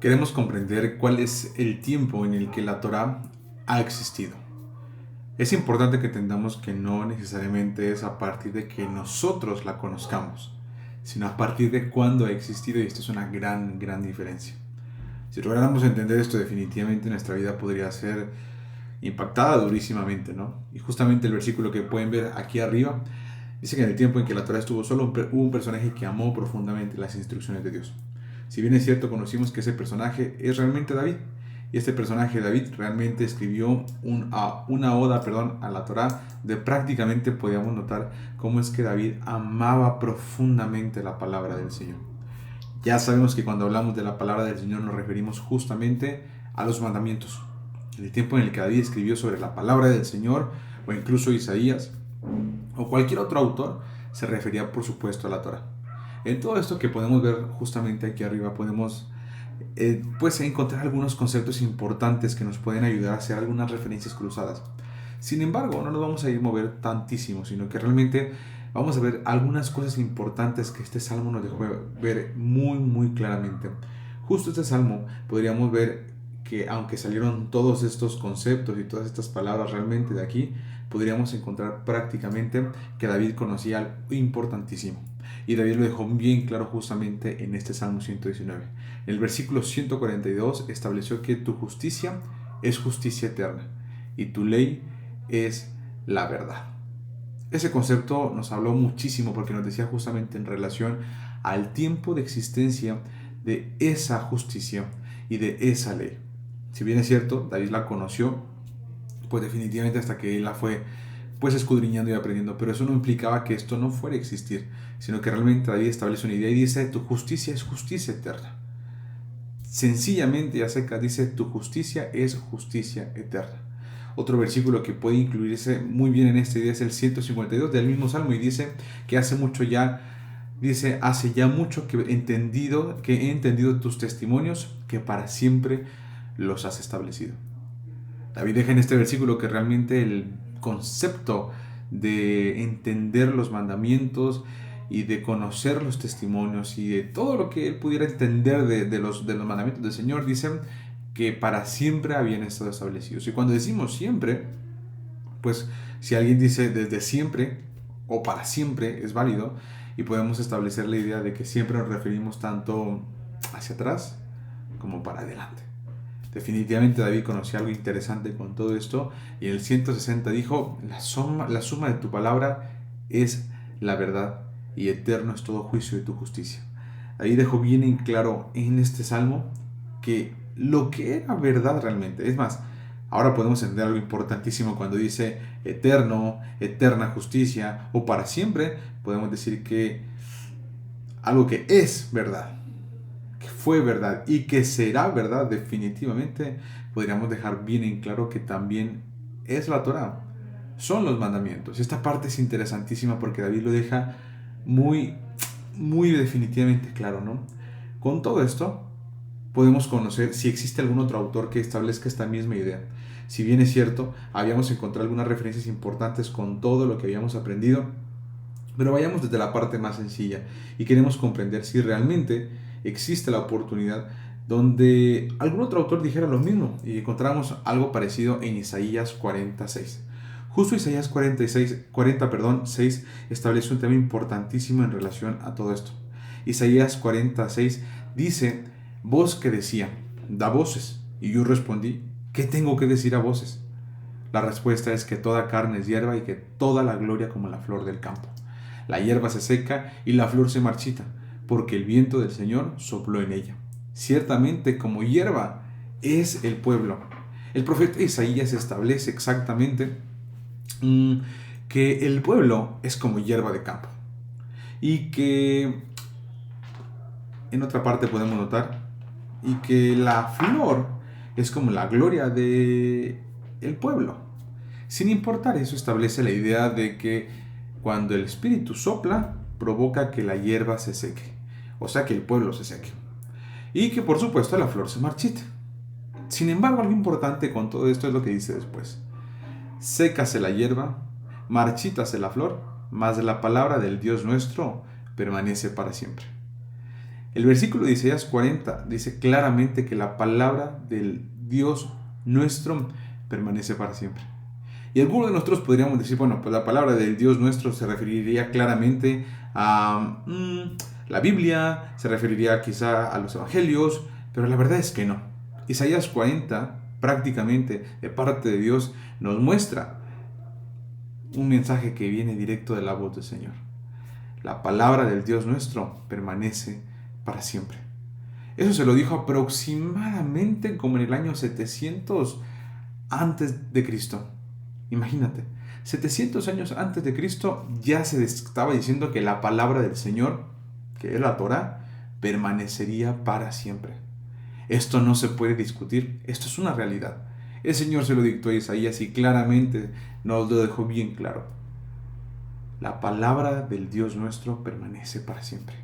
Queremos comprender cuál es el tiempo en el que la Torá ha existido. Es importante que entendamos que no necesariamente es a partir de que nosotros la conozcamos, sino a partir de cuándo ha existido, y esto es una gran diferencia. Si lográramos entender esto, definitivamente nuestra vida podría ser impactada durísimamente, ¿no? Y justamente el versículo que pueden ver aquí arriba dice que en el tiempo en que la Torá estuvo solo, hubo un personaje que amó profundamente las instrucciones de Dios. Si bien es cierto, conocimos que ese personaje es realmente David. Y este personaje, David, realmente escribió una oda a la Torá, de prácticamente podíamos notar cómo es que David amaba profundamente la palabra del Señor. Ya sabemos que cuando hablamos de la palabra del Señor nos referimos justamente a los mandamientos. En el tiempo en el que David escribió sobre la palabra del Señor, o incluso Isaías, o cualquier otro autor, se refería por supuesto a la Torá. En todo esto que podemos ver justamente aquí arriba podemos pues encontrar algunos conceptos importantes que nos pueden ayudar a hacer algunas referencias cruzadas. Sin embargo, no nos vamos a ir a mover tantísimo, sino que realmente vamos a ver algunas cosas importantes que este salmo nos dejó ver muy claramente. Justo este salmo podríamos ver que aunque salieron todos estos conceptos y todas estas palabras realmente de aquí, podríamos encontrar prácticamente que David conocía algo importantísimo. Y David lo dejó bien claro justamente en este Salmo 119. En el versículo 142 estableció que tu justicia es justicia eterna y tu ley es la verdad. Ese concepto nos habló muchísimo porque nos decía justamente en relación al tiempo de existencia de esa justicia y de esa ley. Si bien es cierto, David la conoció, pues definitivamente hasta que él la fue pues escudriñando y aprendiendo, pero eso no implicaba que esto no fuera a existir, sino que realmente David establece una idea y dice, tu justicia es justicia eterna. Sencillamente y a secas dice, tu justicia es justicia eterna. Otro versículo que puede incluirse muy bien en esta idea es el 152 del mismo Salmo, y dice que hace ya mucho que he entendido tus testimonios, que para siempre los has establecido. David deja en este versículo que realmente el concepto de entender los mandamientos y de conocer los testimonios y de todo lo que él pudiera entender de los mandamientos del Señor, dicen que para siempre habían estado establecidos. Y cuando decimos siempre, pues si alguien dice desde siempre o para siempre es válido, y podemos establecer la idea de que siempre nos referimos tanto hacia atrás como para adelante. Definitivamente David conocía algo interesante con todo esto, y en el 160 dijo, la suma de tu palabra es la verdad, y eterno es todo juicio de tu justicia. David dejó bien en claro en este salmo que lo que era verdad realmente, es más, ahora podemos entender algo importantísimo cuando dice eterno, eterna justicia o para siempre, podemos decir que algo que es verdad, que fue verdad y que será verdad definitivamente, podríamos dejar bien en claro que también es la Torá, son los mandamientos. Esta parte es interesantísima porque David lo deja muy definitivamente claro, ¿no? Con todo esto podemos conocer si existe algún otro autor que establezca esta misma idea. Si bien es cierto, habíamos encontrado algunas referencias importantes con todo lo que habíamos aprendido, pero vayamos desde la parte más sencilla y queremos comprender si realmente existe la oportunidad donde algún otro autor dijera lo mismo, y encontramos algo parecido en Isaías 46. Justo Isaías 6 establece un tema importantísimo en relación a todo esto. Isaías 46 dice, voz que decía, da voces. Y yo respondí, ¿qué tengo que decir a voces? La respuesta es que toda carne es hierba y que toda la gloria como la flor del campo. La hierba se seca y la flor se marchita, porque el viento del Señor sopló en ella. Ciertamente como hierba es el pueblo. El profeta Isaías establece exactamente que el pueblo es como hierba de campo. Y que en otra parte podemos notar y que la flor es como la gloria del pueblo. Sin importar eso, establece la idea de que cuando el Espíritu sopla, provoca que la hierba se seque, o sea que el pueblo se seque, y que por supuesto la flor se marchite. Sin embargo, algo importante con todo esto es lo que dice después. Sécase la hierba, marchítase la flor, mas la palabra del Dios nuestro permanece para siempre. El versículo de Isaías 40 dice claramente que la palabra del Dios nuestro permanece para siempre. Y algunos de nosotros podríamos decir, bueno, pues la palabra del Dios nuestro se referiría claramente a la Biblia, se referiría quizá a los evangelios, pero la verdad es que no. Isaías 40 prácticamente de parte de Dios nos muestra un mensaje que viene directo de la voz del Señor. La palabra del Dios nuestro permanece para siempre. Eso se lo dijo aproximadamente como en el año 700 antes de Cristo. Imagínate, 700 años antes de Cristo ya se estaba diciendo que la palabra del Señor, que es la Torá, permanecería para siempre. Esto no se puede discutir, esto es una realidad. El Señor se lo dictó a Isaías y claramente nos lo dejó bien claro. La palabra del Dios nuestro permanece para siempre.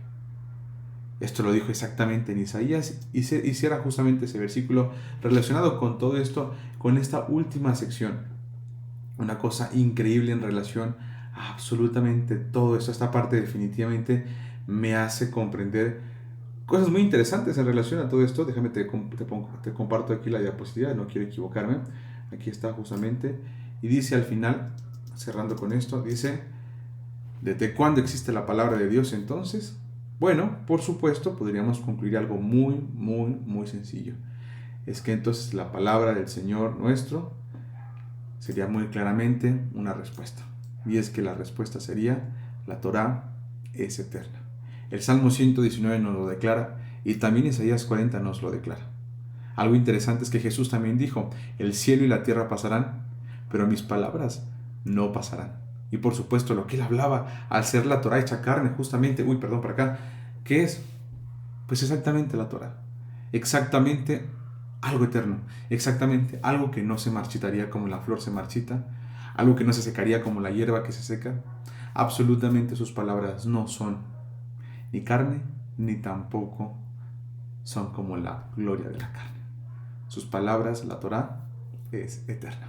Esto lo dijo exactamente en Isaías y cierra justamente ese versículo relacionado con todo esto, con esta última sección. Una cosa increíble en relación a absolutamente todo esto. Esta parte definitivamente me hace comprender cosas muy interesantes en relación a todo esto. Déjame te comparto aquí la diapositiva, no quiero equivocarme. Aquí está justamente. Y dice al final, cerrando con esto, dice: ¿desde cuándo existe la palabra de Dios entonces? Bueno, por supuesto, podríamos concluir algo muy sencillo. Es que entonces la palabra del Señor nuestro sería muy claramente una respuesta. Y es que la respuesta sería: la Torá es eterna. El Salmo 119 nos lo declara y también Isaías 40 nos lo declara. Algo interesante es que Jesús también dijo: el cielo y la tierra pasarán, pero mis palabras no pasarán. Y por supuesto lo que él hablaba al ser la Torá hecha carne, justamente, ¿qué es? Pues exactamente la Torá. Exactamente algo eterno, exactamente algo que no se marchitaría como la flor se marchita, algo que no se secaría como la hierba que se seca. Absolutamente sus palabras no son ni carne, ni tampoco son como la gloria de la carne. Sus palabras, la Torá, es eterna.